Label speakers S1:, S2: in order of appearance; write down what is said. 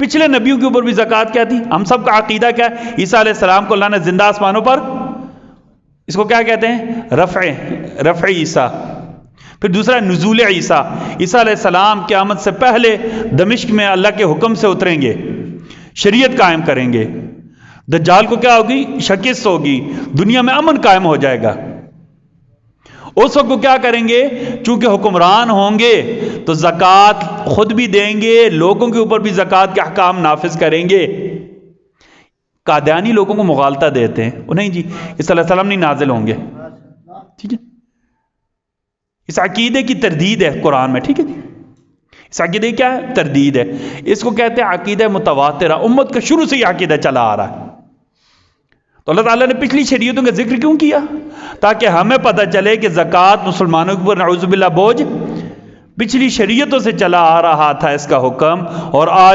S1: پچھلے نبیوں کے اوپر بھی زکوٰۃ کیا تھی؟ ہم سب کا عقیدہ کیا ہے؟ عیسیٰ علیہ السلام کو اللہ نے زندہ آسمانوں پر، اس کو کیا کہتے ہیں؟ رفع عیسیٰ. پھر دوسرا نزول عیسیٰ. عیسیٰ علیہ السلام قیامت سے پہلے دمشق میں اللہ کے حکم سے اتریں گے، شریعت قائم کریں گے. دجال کو کیا ہوگی؟ شکست ہوگی، دنیا میں امن قائم ہو جائے گا. اس وقت کو کیا کریں گے؟ چونکہ حکمران ہوں گے تو زکوٰۃ خود بھی دیں گے، لوگوں کے اوپر بھی زکوٰۃ کے احکام نافذ کریں گے. قادیانی لوگوں کو مغالطہ دیتے ہیں، نہیں جی عیسیٰ علیہ السلام نہیں نازل ہوں گے. ٹھیک ہے، اس عقیدے کی تردید ہے قرآن میں. ٹھیک ہے جی، اس عقیدے کیا ہے؟ تردید ہے. اس کو کہتے ہیں عقیدہ متواترہ. امت کا شروع سے یہ عقیدہ چلا آ رہا ہے. تو اللہ تعالیٰ نے پچھلی شریعتوں کا ذکر کیوں کیا؟ تاکہ ہمیں پتہ چلے کہ زکوٰۃ مسلمانوں کے اوپر نعوذ باللہ بوجھ پچھلی شریعتوں سے چلا آ رہا تھا اس کا حکم، اور آج